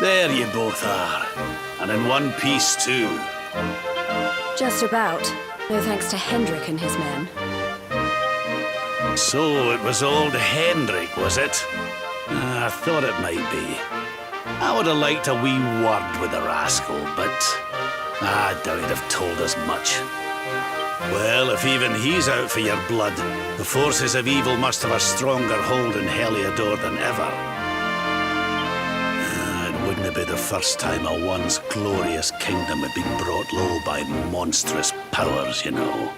There you both are. And in one piece, too. Just about. No thanks to Hendrik and his men. So it was old Hendrik, was it? I thought it might be. I would have liked a wee word with the rascal, but I doubt he'd have told us much. Well, if even he's out for your blood, the forces of evil must have a stronger hold in Heliodor than ever. It wouldn't be the first time a once glorious kingdom had been brought low by monstrous powers, you know.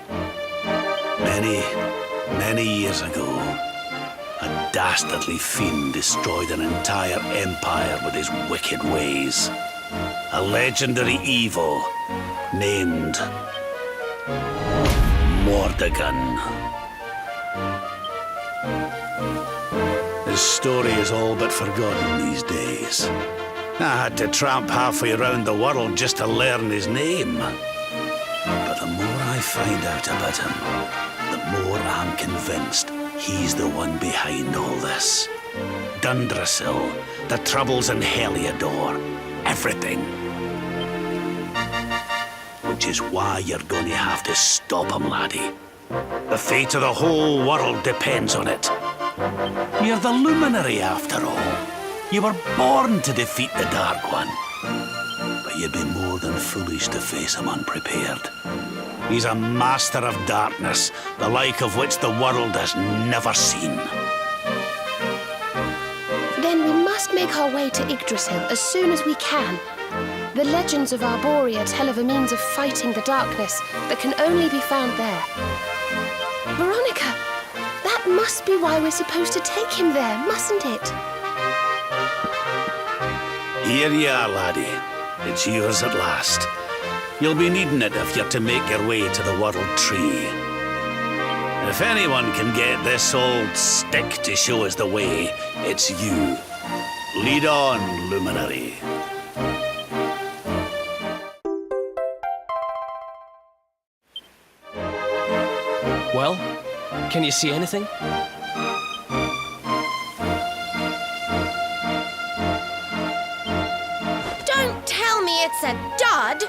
Many years ago, a dastardly fiend destroyed an entire empire with his wicked ways. A legendary evil named Mordegon. His story is all but forgotten these days. I had to tramp halfway around the world just to learn his name. But the more I find out about him, the more I'm convinced he's the one behind all this. Dundrasil, the troubles in Heliodor, everything. Which is why you're going to have to stop him, laddie. The fate of the whole world depends on it. You're the luminary, after all. You were born to defeat the Dark One. But you'd be more than foolish to face him unprepared. He's a master of darkness, the like of which the world has never seen. Then we must make our way to Yggdrasil as soon as we can. The legends of Arborea tell of a means of fighting the darkness that can only be found there. Veronica, that must be why we're supposed to take him there, mustn't it? Here you are, laddie. It's yours at last. You'll be needing it if you're to make your way to the World Tree. If anyone can get this old stick to show us the way, it's you. Lead on, Luminary. Well, can you see anything? Don't tell me it's a dud!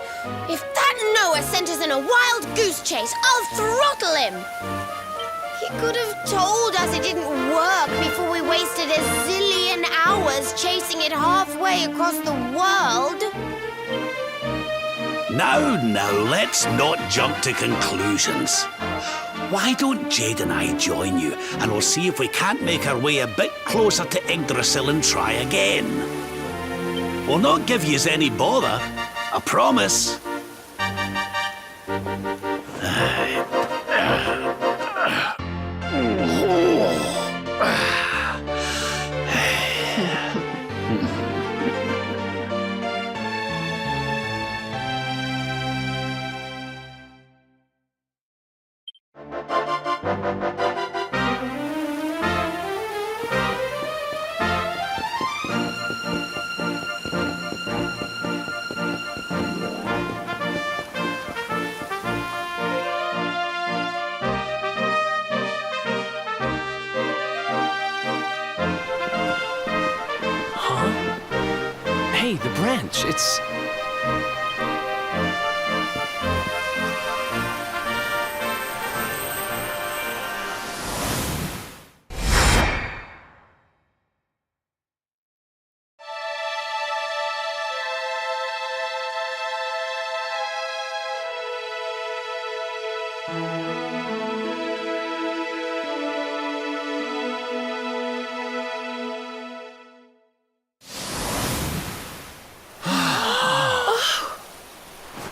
If that Noah sent us in a wild goose chase, I'll throttle him! He could have told us it didn't work before we wasted a zillion hours chasing it halfway across the world. Now, let's not jump to conclusions. Why don't Jade and I join you, and we'll see if we can't make our way a bit closer to Yggdrasil and try again. We'll not give yous any bother, I promise. Hey, the branch, it's...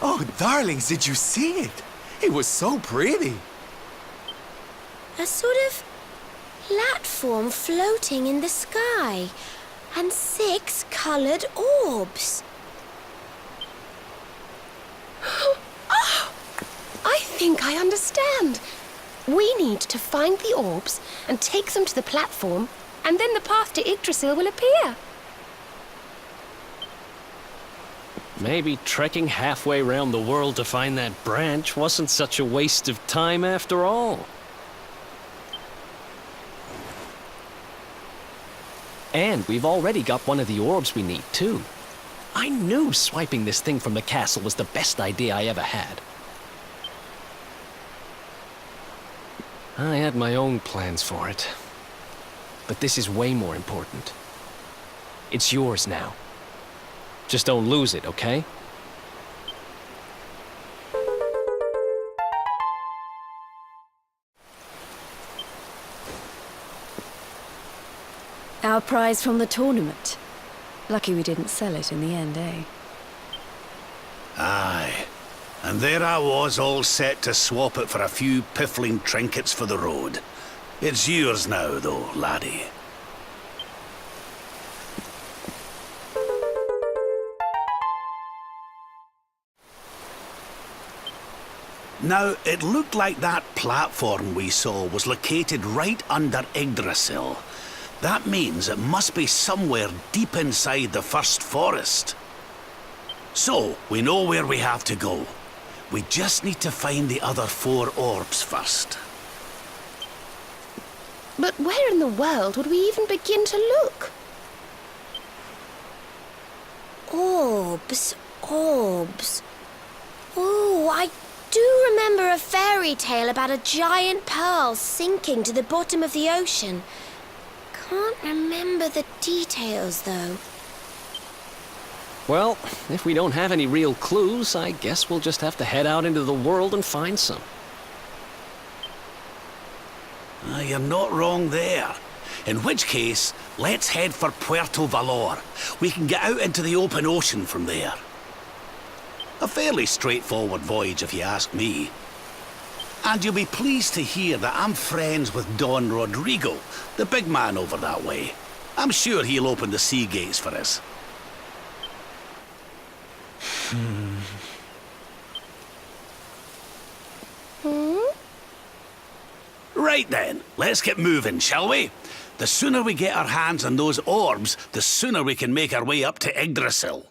Oh, darlings, did you see it? It was so pretty. A sort of platform floating in the sky, and 6 colored orbs. Oh, I think I understand. We need to find the orbs and take them to the platform, and then the path to Yggdrasil will appear. Maybe trekking halfway around the world to find that branch wasn't such a waste of time after all. And we've already got one of the orbs we need, too. I knew swiping this thing from the castle was the best idea I ever had. I had my own plans for it. But this is way more important. It's yours now. Just don't lose it, okay? Our prize from the tournament. Lucky we didn't sell it in the end, eh? Aye. And there I was, all set to swap it for a few piffling trinkets for the road. It's yours now, though, laddie. Now, it looked like that platform we saw was located right under Yggdrasil. That means it must be somewhere deep inside the first forest. So, we know where we have to go. We just need to find the other 4 orbs first. But where in the world would we even begin to look? Orbs, orbs. Oh, I do remember a fairy tale about a giant pearl sinking to the bottom of the ocean. Can't remember the details, though. Well, if we don't have any real clues, I guess we'll just have to head out into the world and find some. You're not wrong there. In which case, let's head for Puerto Valor. We can get out into the open ocean from there. A fairly straightforward voyage, if you ask me. And you'll be pleased to hear that I'm friends with Don Rodrigo, the big man over that way. I'm sure he'll open the sea gates for us. Right then, let's get moving, shall we? The sooner we get our hands on those orbs, the sooner we can make our way up to Yggdrasil.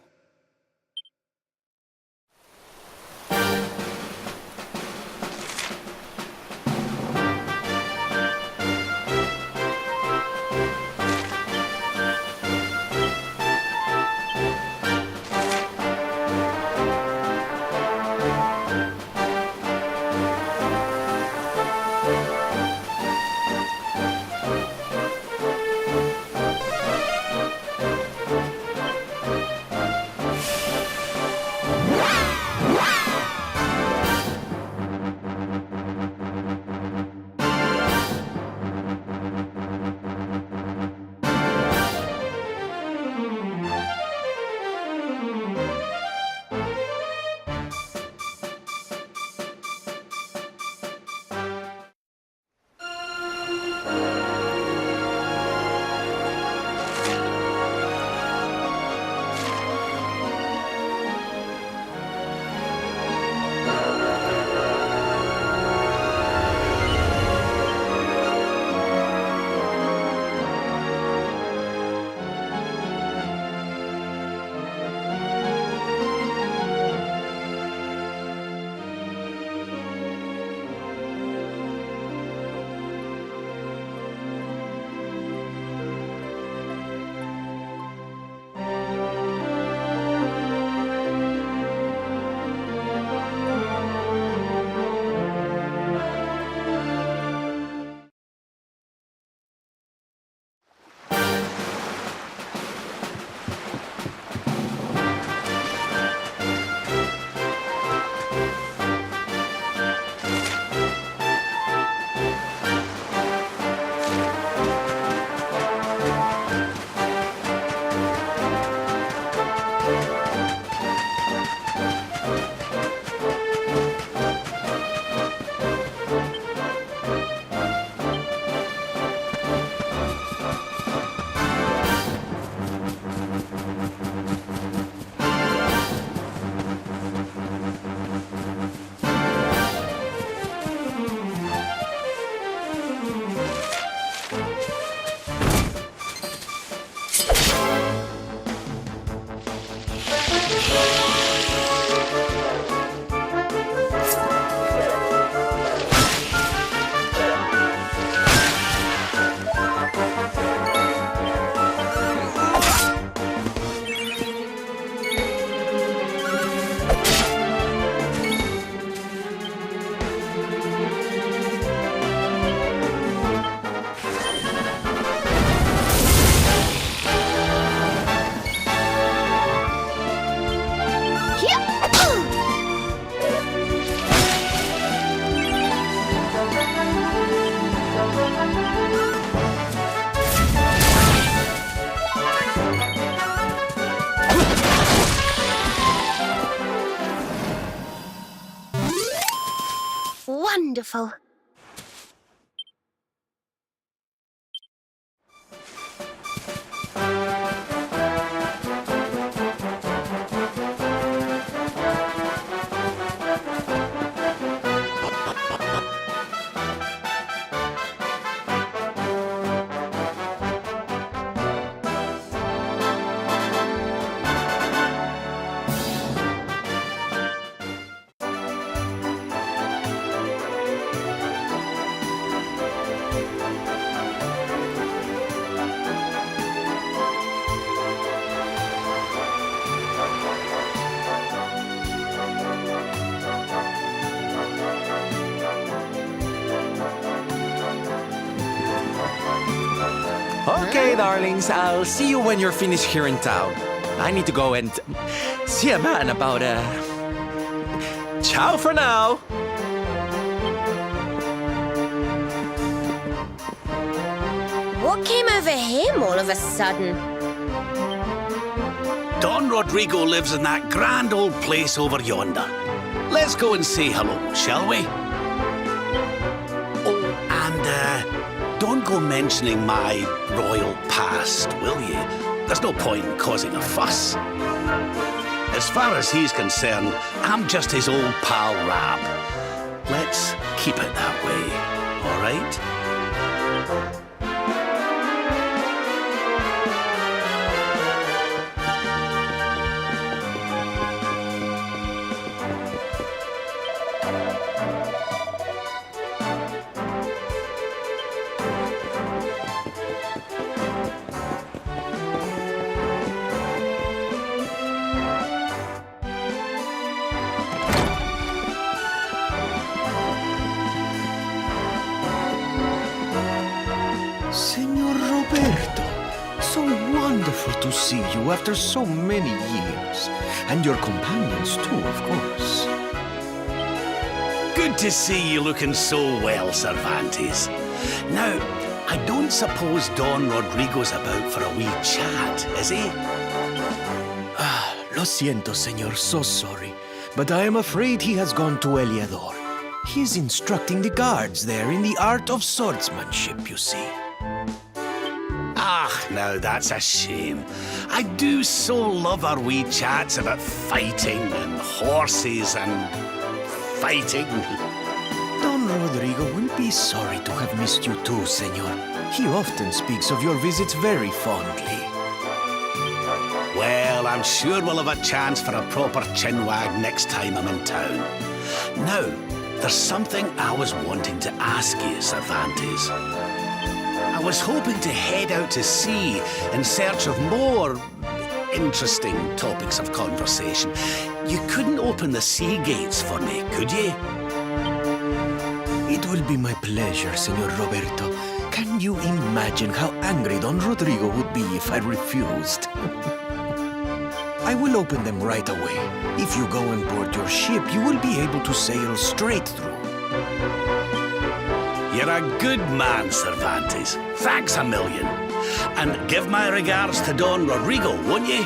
wonderful. Okay, darlings, I'll see you when you're finished here in town. I need to go and see a man about Ciao for now. What came over him all of a sudden? Don Rodrigo lives in that grand old place over yonder. Let's go and say hello, shall we? Oh, and don't go mentioning my royal past, will you? There's no point in causing a fuss. As far as he's concerned, I'm just his old pal Rab. Let's keep it that way, all right? Senor Roberto, so wonderful to see you after so many years. And your companions too, of course. Good to see you looking so well, Cervantes. Now, I don't suppose Don Rodrigo's about for a wee chat, is he? Lo siento, senor, so sorry. But I am afraid he has gone to Eliador. He is instructing the guards there in the art of swordsmanship, you see. Ah, now that's a shame. I do so love our wee chats about fighting and horses and fighting. Don Rodrigo will be sorry to have missed you too, senor. He often speaks of your visits very fondly. Well, I'm sure we'll have a chance for a proper chinwag next time I'm in town. Now, there's something I was wanting to ask you, Cervantes. I was hoping to head out to sea in search of more interesting topics of conversation. You couldn't open the sea gates for me, could you? It will be my pleasure, Senor Roberto. Can you imagine how angry Don Rodrigo would be if I refused? I will open them right away. If you go on board your ship, you will be able to sail straight through. You're a good man, Cervantes. Thanks a million. And give my regards to Don Rodrigo, won't you?